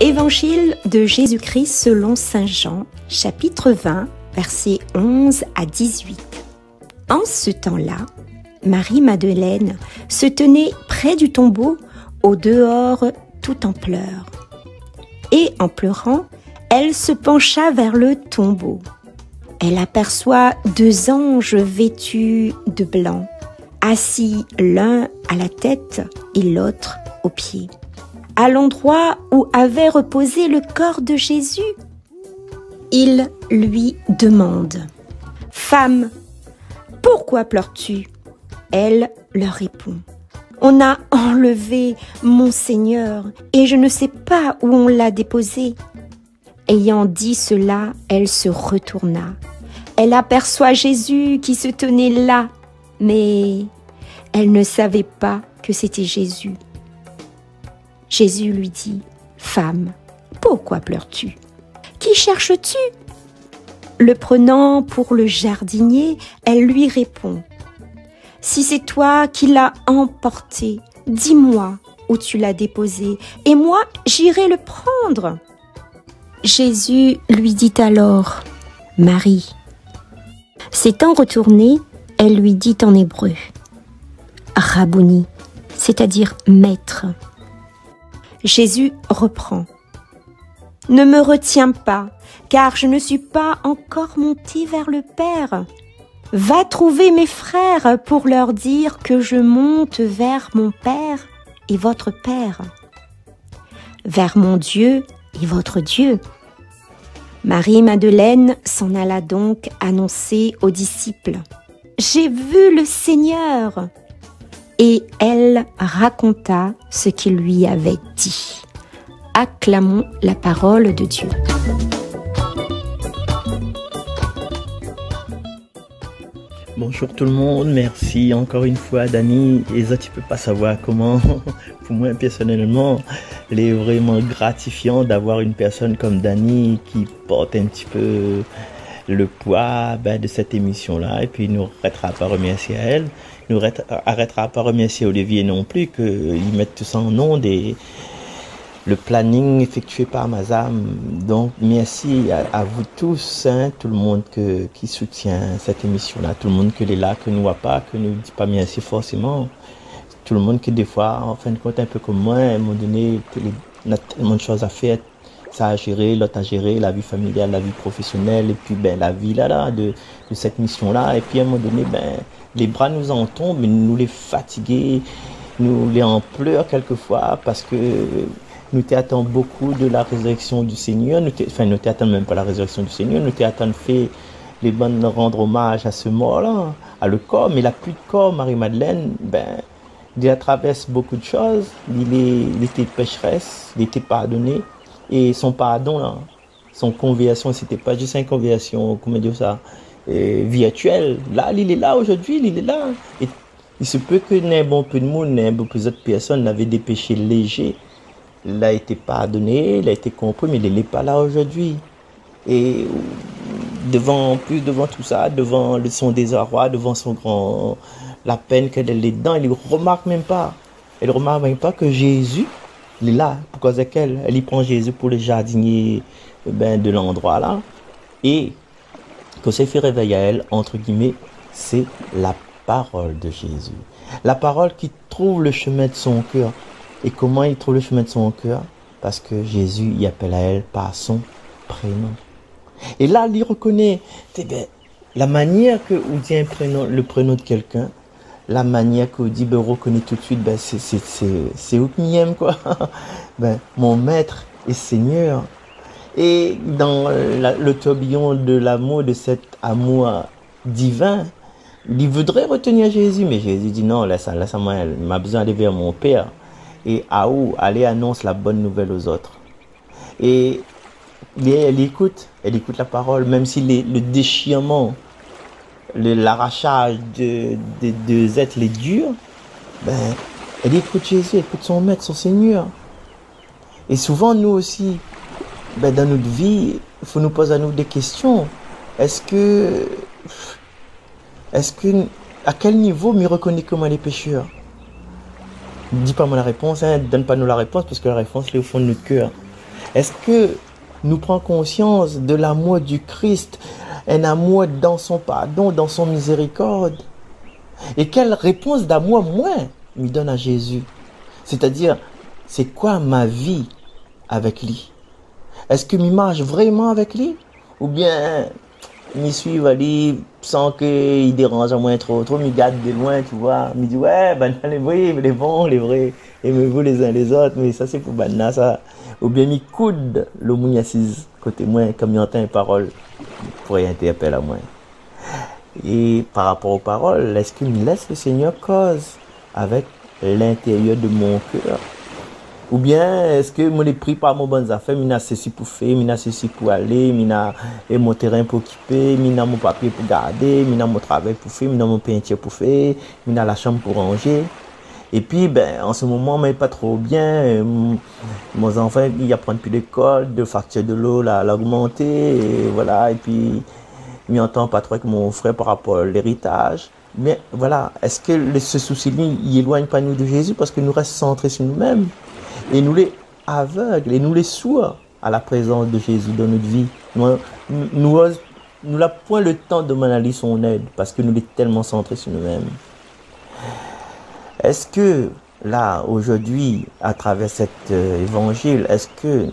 Évangile de Jésus-Christ selon saint Jean, chapitre 20, versets 11 à 18. En ce temps-là, Marie-Madeleine se tenait près du tombeau, au dehors, tout en pleurs. Et en pleurant, elle se pencha vers le tombeau. Elle aperçoit 2 anges vêtus de blanc, assis l'un à la tête et l'autre aux pieds, à l'endroit où avait reposé le corps de Jésus. Ils lui demandent : « Femme, pourquoi pleures-tu » Elle leur répond : « On a enlevé mon Seigneur et je ne sais pas où on l'a déposé. » Ayant dit cela, elle se retourna. Elle aperçoit Jésus qui se tenait là, mais elle ne savait pas que c'était Jésus. Jésus lui dit : « Femme, pourquoi pleures-tu ? Qui cherches-tu » Le prenant pour le jardinier, elle lui répond : « Si c'est toi qui l'as emporté, dis-moi où tu l'as déposé, et moi j'irai le prendre. » Jésus lui dit alors : « Marie. » S'étant retournée, elle lui dit en hébreu : « Rabouni », c'est-à-dire maître. Jésus reprend : « Ne me retiens pas, car je ne suis pas encore monté vers le Père. Va trouver mes frères pour leur dire que je monte vers mon Père et votre Père, vers mon Dieu et votre Dieu. » Marie-Madeleine s'en alla donc annoncer aux disciples : « J'ai vu le Seigneur !» Et elle raconta ce qu'il lui avait dit. Acclamons la parole de Dieu. Bonjour tout le monde, merci encore une fois Dani. Et ça tu peux pas savoir comment, pour moi personnellement, il est vraiment gratifiant d'avoir une personne comme Dani qui porte un petit peu le poids de cette émission-là. Et puis il nous arrêtera pas remercier à elle, il nous arrêtera pas remercier Olivier non plus, qu'ils mettent tout ça en nom le planning effectué par Mazam. Donc merci à vous tous, tout le monde qui soutient cette émission-là, tout le monde qui est là, que nous voit pas, que nous dit pas merci forcément, tout le monde qui des fois, en fin de compte, un peu comme moi, à un moment donné, on a tellement de choses à faire, ça à gérer, l'autre à gérer, la vie familiale, la vie professionnelle, et puis la vie de cette mission-là, et puis à un moment donné, les bras nous en tombent, mais nous les fatigués, nous les en pleurent quelquefois, parce que nous t'attendons beaucoup de la résurrection du Seigneur, nous t'attendons même pas la résurrection du Seigneur, nous t'attendons fait les bonnes rendre hommage à ce mort-là, à le corps, mais il n'a plus de corps. Marie-Madeleine, il traverse beaucoup de choses, il était pécheresse, il était pardonné, et son pardon, là, son conversion, c'était pas juste une conversion, comment dire ça, virtuelle. Là, il est là aujourd'hui, il est là. Et il se peut que n'importe peu de monde, n'importe d'autres personnes avaient des péchés légers. Il a été pardonné, il a été compris, mais il n'est pas là aujourd'hui. Et devant tout ça, devant son désarroi, devant la peine qu'elle est dedans, elle ne remarque même pas. Elle ne remarque même pas que Jésus, il est là. Pour cause de qu'elle y prend Jésus pour le jardinier de l'endroit là. Et que s'est fait réveiller à elle, entre guillemets, c'est la parole de Jésus. La parole qui trouve le chemin de son cœur. Et comment il trouve le chemin de son cœur? Parce que Jésus y appelle à elle par son prénom. Et là, il reconnaît la manière que vous dit le prénom de quelqu'un, la manière que vous dit, reconnaît tout de suite, c'est où qui m'aime, quoi. Mon maître et Seigneur. Et dans le tourbillon de l'amour, de cet amour divin, il voudrait retenir Jésus, mais Jésus dit non, laisse-moi, il m'a besoin d'aller vers mon Père. Et à où aller annonce la bonne nouvelle aux autres. Et elle écoute la parole, même si le déchirement, l'arrachage de deux êtres les durs, elle écoute Jésus, elle écoute son maître, son Seigneur. Et souvent, nous aussi, dans notre vie, il faut nous poser à nous des questions. À quel niveau me reconnaît comme les pécheurs? Dis pas moi la réponse, donne pas nous la réponse, parce que la réponse est au fond de notre cœur. Est-ce que nous prenons conscience de l'amour du Christ, un amour dans son pardon, dans son miséricorde? Et quelle réponse d'amour, moi, me donne à Jésus? C'est-à-dire, c'est quoi ma vie avec lui? Est-ce que je marche vraiment avec lui? Ou bien, je suis allé sans qu'il dérange à moi trop, me garde de loin, tu vois. Il me dit, ouais, ben, les vrais, les bons, les vrais, aimez-vous les uns les autres, mais ça c'est pour Banna, ça. Ou bien, il coude le moun assise côté moi, comme il entend une parole, pour y interpeller à moi. Et par rapport aux paroles, est-ce qu'il me laisse le Seigneur cause avec l'intérieur de mon cœur? Ou bien, est-ce que je l'ai pris par mon bonnes affaires, je ceci pour faire, je ceci pour aller, je mon terrain pour occuper, je mon papier pour garder, je mon travail pour faire, je mon peinture pour faire, je la chambre pour ranger. Et puis, ben, en ce moment, mais pas trop bien. Mon enfant, il apprend plus d'école, de facture de l'eau, l'augmenter, et voilà. Et puis, il n'entend pas trop avec mon frère par rapport à l'héritage. Mais voilà, est-ce que ce souci-là, il éloigne pas nous de Jésus parce que nous restons centrés sur nous-mêmes? Et nous les aveugles, et nous les sourds à la présence de Jésus dans notre vie. Nous n'avons point le temps de demander son aide parce que nous sommes tellement centrés sur nous-mêmes. Est-ce que là, aujourd'hui, à travers cet évangile, est-ce que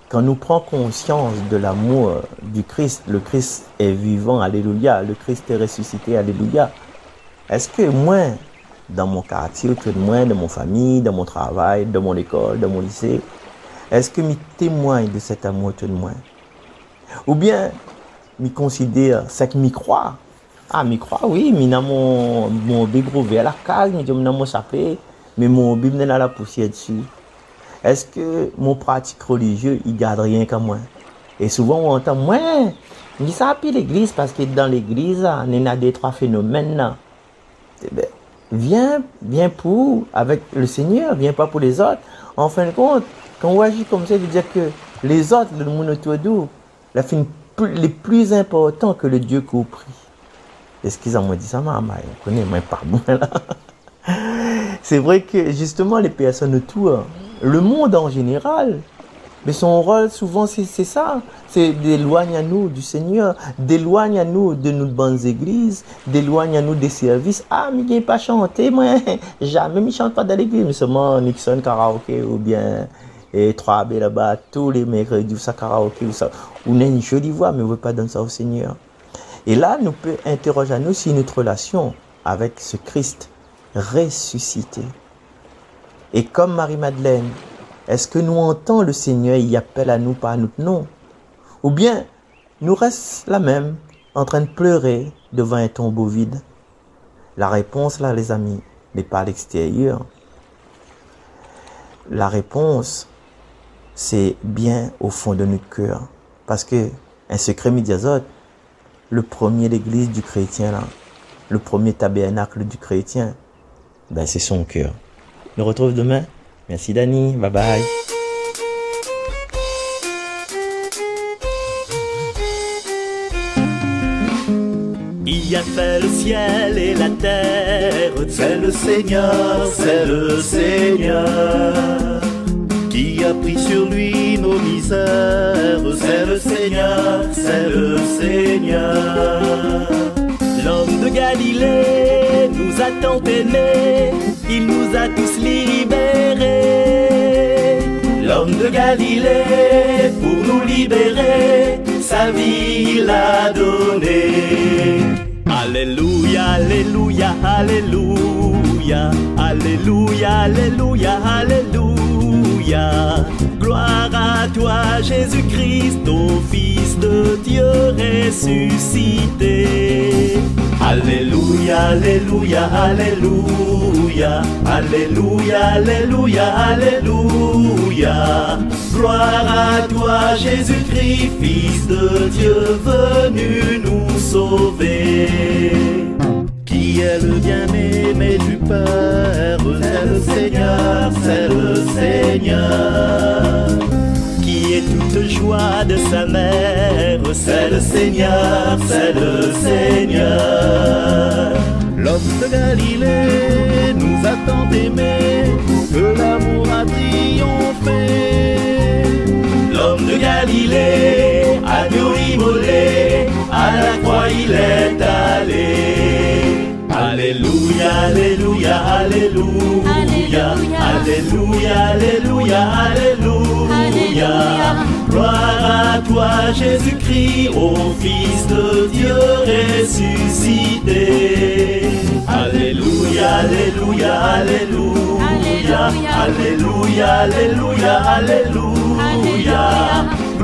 quand nous prenons conscience de l'amour du Christ, le Christ est vivant, alléluia, le Christ est ressuscité, alléluia, est-ce que moi, dans mon quartier, autour de moi, dans mon famille, dans mon travail, dans mon école, dans mon lycée, est-ce que je témoigne de cet amour autour de moi? Ou bien, je considère, c'est que je crois. Ah, je crois, oui, mais dans mon bigro vers la case, dans mon chapelet, mais mon bible n'est la poussière dessus. Est-ce que mon pratique religieuse, il garde rien qu'à moi? Et souvent, on entend, moi, je dis ça à l'église, parce que dans l'église, il y a des trois phénomènes là. Viens pour, avec le Seigneur, viens pas pour les autres. En fin de compte, quand on agit comme ça, ça veut dire que les autres, le monde autour de nous, les plus importants que le Dieu qu'on prie. Est-ce qu'ils ont dit ça, maman? On connaît même pas moi là. C'est vrai que justement, les personnes autour, le monde en général, mais son rôle souvent c'est ça, c'est d'éloigner à nous du Seigneur, d'éloigner à nous de nos bonnes églises, d'éloigner à nous des services. Ah, mais il pas chanté, moi, jamais je chante pas dans l'église, mais seulement Nixon karaoké ou bien et 3B là-bas, tous les mercredis, ça karaoké ou ça. On a une jolie voix, mais on ne veut pas donner ça au Seigneur. Et là, nous peut interroger à nous si notre relation avec ce Christ ressuscité. Et comme Marie-Madeleine, est-ce que nous entendons le Seigneur, il appelle à nous par notre nom? Ou bien, nous restons là même, en train de pleurer devant un tombeau vide? La réponse là, les amis, n'est pas à l'extérieur. La réponse, c'est bien au fond de notre cœur. Parce que, un secret médiazote, le premier l'église du chrétien là, le premier tabernacle du chrétien, ben c'est son cœur. On se retrouve demain. Merci Dani, bye bye. Il y a fait le ciel et la terre, c'est le Seigneur, c'est le Seigneur. Qui a pris sur lui nos misères, c'est le Seigneur, c'est le Seigneur. L'homme de Galilée nous a tant aimés, il nous a tous libérés. L'homme de Galilée, pour nous libérer, sa vie il a donné. Alléluia, alléluia, alléluia, alléluia, alléluia, alléluia. Gloire à toi, Jésus-Christ, ô Fils de Dieu ressuscité. Alléluia, alléluia, alléluia, alléluia, alléluia, alléluia. Gloire à toi, Jésus-Christ, Fils de Dieu venu nous sauver. Qui est le bien-aimé du Père? C'est le Seigneur, c'est le Seigneur. Qui est toute joie de sa mère? C'est le Seigneur, c'est le Seigneur. L'homme de Galilée nous a tant aimés que l'amour a triomphé. brûlé, agneau immolé, à la croix il est allé. Alléluia, Alléluia, Alléluia, Alléluia, Alléluia, Alléluia. Gloire à toi Jésus-Christ, ô Fils de Dieu ressuscité. Alléluia, Alléluia, Alléluia, Alléluia, Alléluia, Alléluia.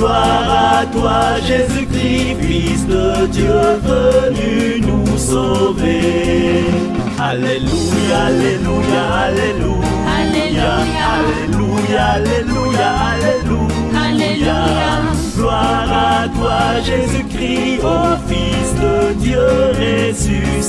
Gloire à toi Jésus-Christ, Fils de Dieu venu nous sauver. Alléluia, Alléluia, Alléluia, Alléluia, Alléluia, Alléluia. Gloire à toi Jésus-Christ, ô Fils de Dieu ressuscité.